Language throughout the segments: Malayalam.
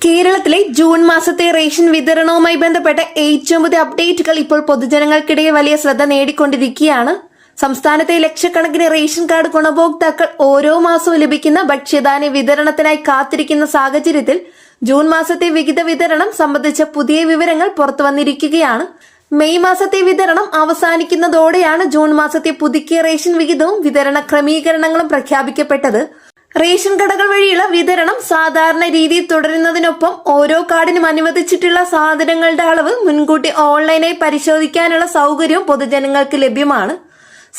കേരളത്തിലെ ജൂൺ മാസത്തെ റേഷൻ വിതരണവുമായി ബന്ധപ്പെട്ട ഏറ്റവും പുതിയ അപ്ഡേറ്റുകൾ ഇപ്പോൾ പൊതുജനങ്ങൾക്കിടയിൽ വലിയ ശ്രദ്ധ നേടിക്കൊണ്ടിരിക്കുകയാണ്. സംസ്ഥാനത്തെ ലക്ഷക്കണക്കിന് റേഷൻ കാർഡ് ഗുണഭോക്താക്കൾ ഓരോ മാസവും ലഭിക്കുന്ന ഭക്ഷ്യധാന്യ വിതരണത്തിനായി കാത്തിരിക്കുന്ന സാഹചര്യത്തിൽ ജൂൺ മാസത്തെ വിഹിത വിതരണം സംബന്ധിച്ച പുതിയ വിവരങ്ങൾ പുറത്തു വന്നിരിക്കുകയാണ്. മെയ് മാസത്തെ വിതരണം അവസാനിക്കുന്നതോടെയാണ് ജൂൺ മാസത്തെ പുതുക്കിയ റേഷൻ വിഹിതവും വിതരണ ക്രമീകരണങ്ങളും പ്രഖ്യാപിക്കപ്പെട്ടത്. റേഷൻ കടകൾ വഴിയുള്ള വിതരണം സാധാരണ രീതിയിൽ തുടരുന്നതിനൊപ്പം ഓരോ കാർഡിനും അനുവദിച്ചിട്ടുള്ള സാധനങ്ങളുടെ അളവ് മുൻകൂട്ടി ഓൺലൈനായി പരിശോധിക്കാനുള്ള സൗകര്യവും പൊതുജനങ്ങൾക്ക് ലഭ്യമാണ്.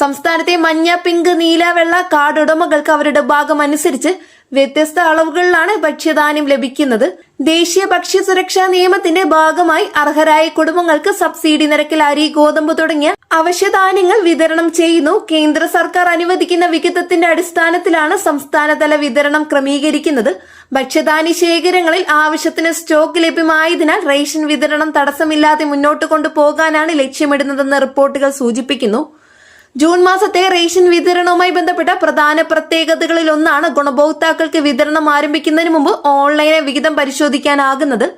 സംസ്ഥാനത്തെ മഞ്ഞ, പിങ്ക്, നീല, വെള്ള കാർഡ് ഉടമകൾക്ക് അവരുടെ ഭാഗം അനുസരിച്ച് വ്യത്യസ്ത അളവുകളിലാണ് ഭക്ഷ്യധാന്യം ലഭിക്കുന്നത്. ദേശീയ ഭക്ഷ്യ സുരക്ഷാ നിയമത്തിന്റെ ഭാഗമായി അർഹരായ കുടുംബങ്ങൾക്ക് സബ്സിഡി നിരക്കിൽ അരി, ഗോതമ്പ് തുടങ്ങിയ അവശ്യധാന്യങ്ങൾ വിതരണം ചെയ്യുന്നു. കേന്ദ്ര സർക്കാർ അനുവദിക്കുന്ന വിഹിതത്തിന്റെ അടിസ്ഥാനത്തിലാണ് സംസ്ഥാനതല വിതരണം ക്രമീകരിക്കുന്നത്. ഭക്ഷ്യധാന്യ ശേഖരങ്ങളിൽ ആവശ്യത്തിന് സ്റ്റോക്ക് ലഭ്യമായതിനാൽ റേഷൻ വിതരണം തടസ്സമില്ലാതെ മുന്നോട്ട് കൊണ്ടുപോകാനാണ് ലക്ഷ്യമിടുന്നതെന്ന് റിപ്പോർട്ടുകൾ സൂചിപ്പിക്കുന്നു. ജൂൺ മാസത്തെ റേഷൻ വിതരണവുമായി ബന്ധപ്പെട്ട പ്രധാന പ്രത്യേകതകളിൽ ഒന്നാണ് ഗുണഭോക്താക്കൾക്ക് വിതരണം ആരംഭിക്കുന്നതിന് മുമ്പ് ഓൺലൈനായി വിഹിതം പരിശോധിക്കാനാകുന്നത്.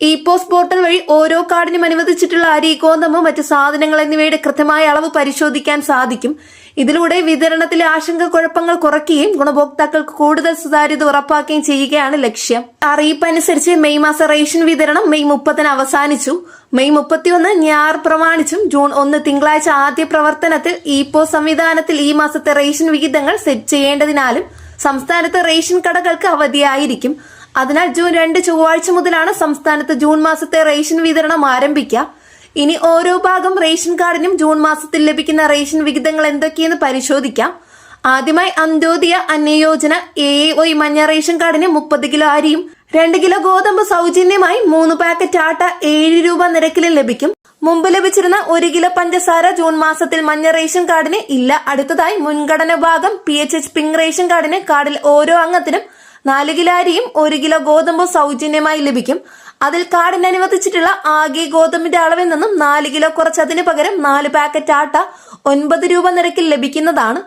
ഇ-പോസ് പോർട്ടൽ വഴി ഓരോ കാർഡിനും അനുവദിച്ചിട്ടുള്ള അരി, ഗോതമ്പ്, മറ്റ് സാധനങ്ങൾ എന്നിവയുടെ കൃത്യമായ അളവ് പരിശോധിക്കാൻ സാധിക്കും. ഇതിലൂടെ വിതരണത്തിലെ ആശങ്കക്കുഴപ്പങ്ങൾ കുറയ്ക്കുകയും ഗുണഭോക്താക്കൾക്ക് കൂടുതൽ സുതാര്യത ഉറപ്പാക്കുകയും ചെയ്യുകയാണ് ലക്ഷ്യം. അറിയിപ്പ് അനുസരിച്ച് മെയ് മാസ റേഷൻ വിതരണം മെയ് 30 അവസാനിച്ചു. മെയ് 31 ഞായർ പ്രമാണിച്ചും ജൂൺ 1 തിങ്കളാഴ്ച ആദ്യ പ്രവർത്തനത്തിൽ ഇ-പോസ് സംവിധാനത്തിൽ ഈ മാസത്തെ റേഷൻ വിഹിതങ്ങൾ സെറ്റ് ചെയ്യേണ്ടതിനാലും സംസ്ഥാനത്ത് റേഷൻ കടകൾക്ക് അവധിയായിരിക്കും. അതിനാൽ ജൂൺ 2 ചൊവ്വാഴ്ച മുതലാണ് സംസ്ഥാനത്ത് ജൂൺ മാസത്തെ റേഷൻ വിതരണം ആരംഭിക്കുക. ഇനി ഓരോ ഭാഗം റേഷൻ കാർഡിനും ജൂൺ മാസത്തിൽ ലഭിക്കുന്ന റേഷൻ വിഹിതങ്ങൾ എന്തൊക്കെയെന്ന് പരിശോധിക്കാം. ആദ്യമായി അന്ത്യോദയ അന്നയോജന AAY മഞ്ഞ റേഷൻ കാർഡിന് 30 കിലോ അരിയും 2 കിലോ ഗോതമ്പ് സൗജന്യമായി 3 പാക്കറ്റ് ആട്ട 7 രൂപ നിരക്കിലും ലഭിക്കും. മുമ്പ് ലഭിച്ചിരുന്ന 1 കിലോ പഞ്ചസാര ജൂൺ മാസത്തിൽ മഞ്ഞ റേഷൻ കാർഡിന് ഇല്ല. അടുത്തതായി മുൻഗണന ഭാഗം PHH പിങ്ക് റേഷൻ കാർഡിന് കാർഡിൽ ഓരോ അംഗത്തിനും 4 കിലോ അരിയും 1 കിലോ ഗോതമ്പ് സൗജന്യമായി ലഭിക്കും. അതിൽ കാർഡിന് അനുവദിച്ചിട്ടുള്ള ആകെ ഗോതമ്പിന്റെ അളവിൽ നിന്നും 4 കിലോ കുറച്ചതിന് പകരം 4 പാക്കറ്റ് ആട്ട 9 രൂപ നിരക്കിൽ ലഭിക്കുന്നതാണ്.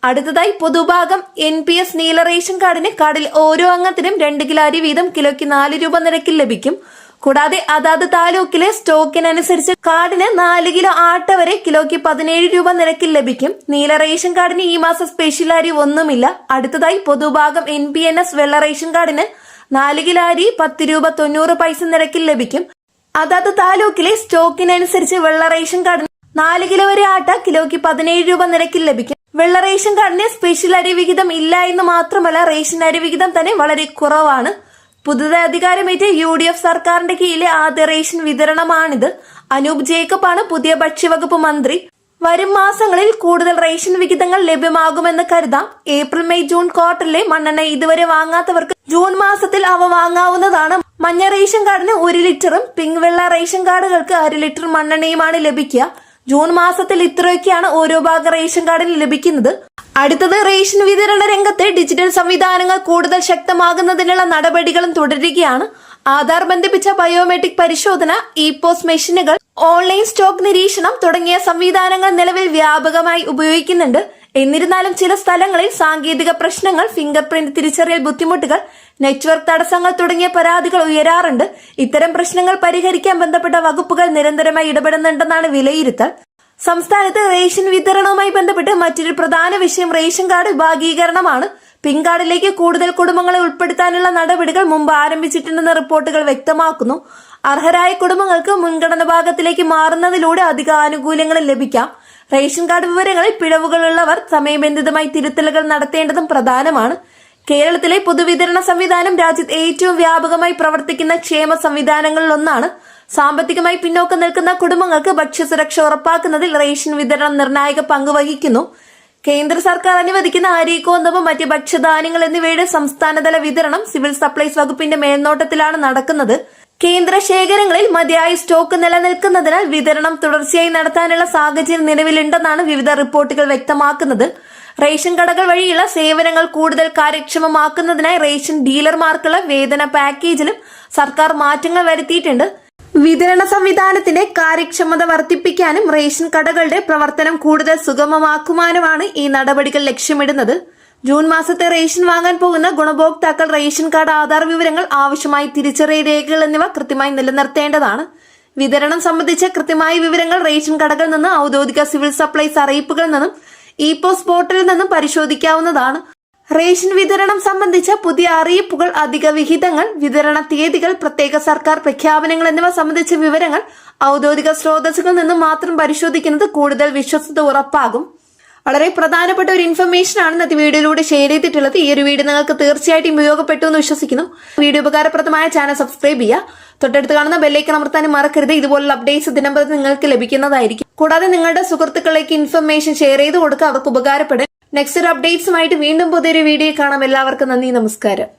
അടുത്തതായി പൊതുഭാഗം NPS നീല റേഷൻ കാർഡിന് കാർഡിൽ ഓരോ അംഗത്തിനും 2 കിലോ അരി വീതം കിലോയ്ക്ക് 4 രൂപ നിരക്കിൽ ലഭിക്കും. കൂടാതെ അതാത് താലൂക്കിലെ സ്റ്റോക്കിനനുസരിച്ച് കാർഡിന് 4 കിലോ ആട്ട വരെ കിലോയ്ക്ക് 17 രൂപ നിരക്കിൽ ലഭിക്കും. നീല റേഷൻ കാർഡിന് ഈ മാസം സ്പെഷ്യൽ അരി ഒന്നുമില്ല. അടുത്തതായി പൊതുഭാഗം NPNS വെള്ള റേഷൻ കാർഡിന് 4 കിലോ അരി 10 രൂപ 90 പൈസ നിരക്കിൽ ലഭിക്കും. അതാത് താലൂക്കിലെ സ്റ്റോക്കിനനുസരിച്ച് വെള്ള റേഷൻ കാർഡിന് 4 കിലോ വരെ ആട്ട കിലോയ്ക്ക് 17 രൂപ നിരക്കിൽ ലഭിക്കും. വെള്ള റേഷൻ കാർഡിന് സ്പെഷ്യൽ അരി വിഹിതം ഇല്ല എന്ന് മാത്രമല്ല റേഷൻ അരി വിഹിതം തന്നെ വളരെ കുറവാണ്. പുതുതായി അധികാരമേറ്റ UDF സർക്കാരിന്റെ കീഴിലെ ആദ്യ റേഷൻ വിതരണമാണിത്. അനൂപ് ജേക്കബ് ആണ് പുതിയ ഭക്ഷ്യവകുപ്പ് മന്ത്രി. വരും മാസങ്ങളിൽ കൂടുതൽ റേഷൻ വിഹിതങ്ങൾ ലഭ്യമാകുമെന്ന് കരുതാം. ഏപ്രിൽ, മെയ്, ജൂൺ ക്വാർട്ടറിലെ മണ്ണെണ്ണ ഇതുവരെ വാങ്ങാത്തവർക്ക് ജൂൺ മാസത്തിൽ അവ വാങ്ങാവുന്നതാണ്. മഞ്ഞ റേഷൻ കാർഡിന് 1 ലിറ്ററും പിങ്ക് വെള്ള റേഷൻ കാർഡുകൾക്ക് 1/2 ലിറ്റർ മണ്ണെണ്ണയുമാണ് ലഭിക്കുക. ജൂൺ മാസത്തിൽ ഇത്രയൊക്കെയാണ് ഓരോ ഭാഗം റേഷൻ കാർഡിന് ലഭിക്കുന്നത്. അടുത്തത് റേഷൻ വിതരണ രംഗത്തെ ഡിജിറ്റൽ സംവിധാനങ്ങൾ കൂടുതൽ ശക്തമാകുന്നതിനുള്ള നടപടികളും തുടരുകയാണ്. ആധാർ ബന്ധിപ്പിച്ച ബയോമെട്രിക് പരിശോധന, ഇ-പോസ് മെഷീനുകൾ, ഓൺലൈൻ സ്റ്റോക്ക് നിരീക്ഷണം തുടങ്ങിയ സംവിധാനങ്ങൾ നിലവിൽ വ്യാപകമായി ഉപയോഗിക്കുന്നുണ്ട്. എന്നിരുന്നാലും ചില സ്ഥലങ്ങളിൽ സാങ്കേതിക പ്രശ്നങ്ങൾ, ഫിംഗർ പ്രിന്റ് തിരിച്ചറിയൽ ബുദ്ധിമുട്ടുകൾ, നെറ്റ്വർക്ക് തടസ്സങ്ങൾ തുടങ്ങിയ പരാതികൾ ഉയരാറുണ്ട്. ഇത്തരം പ്രശ്നങ്ങൾ പരിഹരിക്കാൻ ബന്ധപ്പെട്ട വകുപ്പുകൾ നിരന്തരമായി ഇടപെടുന്നുണ്ടെന്നാണ് വിലയിരുത്തൽ. സംസ്ഥാനത്ത് റേഷൻ വിതരണവുമായി ബന്ധപ്പെട്ട് മറ്റൊരു പ്രധാന വിഷയം റേഷൻ കാർഡ് വിഭാഗീകരണമാണ്. പിങ്ക് കാർഡിലേക്ക് കൂടുതൽ കുടുംബങ്ങളെ ഉൾപ്പെടുത്താനുള്ള നടപടികൾ മുമ്പ് ആരംഭിച്ചിട്ടുണ്ടെന്ന് റിപ്പോർട്ടുകൾ വ്യക്തമാക്കുന്നു. അർഹരായ കുടുംബങ്ങൾക്ക് മുൻഗണന ഭാഗത്തിലേക്ക് മാറുന്നതിലൂടെ അധിക ആനുകൂല്യങ്ങൾ ലഭിക്കാം. റേഷൻ കാർഡ് വിവരങ്ങളിൽ പിഴവുകളുള്ളവർ സമയബന്ധിതമായി തിരുത്തലുകൾ നടത്തേണ്ടതും പ്രധാനമാണ്. കേരളത്തിലെ പൊതുവിതരണ സംവിധാനം രാജ്യത്ത് ഏറ്റവും വ്യാപകമായി പ്രവർത്തിക്കുന്ന ക്ഷേമ സംവിധാനങ്ങളിൽ ഒന്നാണ്. സാമ്പത്തികമായി പിന്നോക്കം നിൽക്കുന്ന കുടുംബങ്ങൾക്ക് ഭക്ഷ്യസുരക്ഷ ഉറപ്പാക്കുന്നതിൽ റേഷൻ വിതരണം നിർണായക പങ്ക് വഹിക്കുന്നു. കേന്ദ്ര സർക്കാർ അനുവദിക്കുന്ന അരി, ഗോതമ്പ്, മറ്റ് ഭക്ഷ്യധാന്യങ്ങൾ എന്നിവയുടെ സംസ്ഥാനതല വിതരണം സിവിൽ സപ്ലൈസ് വകുപ്പിന്റെ മേൽനോട്ടത്തിലാണ് നടക്കുന്നത്. കേന്ദ്ര ശേഖരങ്ങളിൽ മതിയായ സ്റ്റോക്ക് നിലനിൽക്കുന്നതിനാൽ വിതരണം തുടർച്ചയായി നടത്താനുള്ള സാഹചര്യം നിലവിലുണ്ടെന്നാണ് വിവിധ റിപ്പോർട്ടുകൾ വ്യക്തമാക്കുന്നത്. റേഷൻ കടകൾ വഴിയുള്ള സേവനങ്ങൾ കൂടുതൽ കാര്യക്ഷമമാക്കുന്നതിനായി റേഷൻ ഡീലർമാർക്കുള്ള വേതന പാക്കേജിലും സർക്കാർ മാറ്റങ്ങൾ വരുത്തിയിട്ടുണ്ട്. വിതരണ സംവിധാനത്തിന്റെ കാര്യക്ഷമത വർദ്ധിപ്പിക്കാനും റേഷൻ കടകളുടെ പ്രവർത്തനം കൂടുതൽ സുഗമമാക്കുവാനുമാണ് ഈ നടപടികൾ ലക്ഷ്യമിടുന്നത്. ജൂൺ മാസത്തെ റേഷൻ വാങ്ങാൻ പോകുന്ന ഗുണഭോക്താക്കൾ റേഷൻ കാർഡ്, ആധാർ വിവരങ്ങൾ, ആവശ്യമായ തിരിച്ചറിയൽ രേഖകൾ എന്നിവ കൃത്യമായി നിലനിർത്തേണ്ടതാണ്. വിതരണം സംബന്ധിച്ച കൃത്യമായ വിവരങ്ങൾ റേഷൻ കടകളിൽ നിന്ന്, ഔദ്യോഗിക സിവിൽ സപ്ലൈസ് അറിയിപ്പുകളിൽ നിന്നും, ഇ-പോസ്റ്റ് പോർട്ടലിൽ നിന്നും പരിശോധിക്കാവുന്നതാണ്. റേഷൻ വിതരണം സംബന്ധിച്ച പുതിയ അറിയിപ്പുകൾ, അധിക വിഹിതങ്ങൾ, വിതരണ തീയതികൾ, പ്രത്യേക സർക്കാർ പ്രഖ്യാപനങ്ങൾ എന്നിവ സംബന്ധിച്ച വിവരങ്ങൾ ഔദ്യോഗിക സ്രോതസ്സുകളിൽ നിന്നും മാത്രം പരിശോധിക്കുന്നത് കൂടുതൽ വിശ്വസ്തത ഉറപ്പാകും. വളരെ പ്രധാനപ്പെട്ട ഒരു ഇൻഫർമേഷൻ ആണ് ഇന്നത്തെ വീഡിയോയിലൂടെ ഷെയർ ചെയ്തിട്ടുള്ളത്. ഈ ഒരു വീഡിയോ നിങ്ങൾക്ക് തീർച്ചയായിട്ടും ഉപയോഗപ്പെട്ടു എന്ന് വിശ്വസിക്കുന്നു. വീഡിയോ ഉപകാരപ്രദമായ ചാനൽ സബ്സ്ക്രൈബ് ചെയ്യുക. തൊട്ടടുത്ത് കാണുന്ന ബെല്ലൈക്കൺ അമർത്താനും മറക്കരുത്. ഇതുപോലുള്ള അപ്ഡേറ്റ്സ് ദിനംപ്രതി നിങ്ങൾക്ക് ലഭിക്കുന്നതായിരിക്കും. കൂടാതെ നിങ്ങളുടെ സുഹൃത്തുക്കളിലേക്ക് ഇൻഫർമേഷൻ ഷെയർ ചെയ്ത് കൊടുക്കുക, അവർക്ക് ഉപകാരപ്പെടും. നെക്സ്റ്റ് ഒരു അപ്ഡേറ്റ്സുമായിട്ട് വീണ്ടും പുതിയൊരു വീഡിയോ കാണാം. എല്ലാവർക്കും നന്ദി, നമസ്കാരം.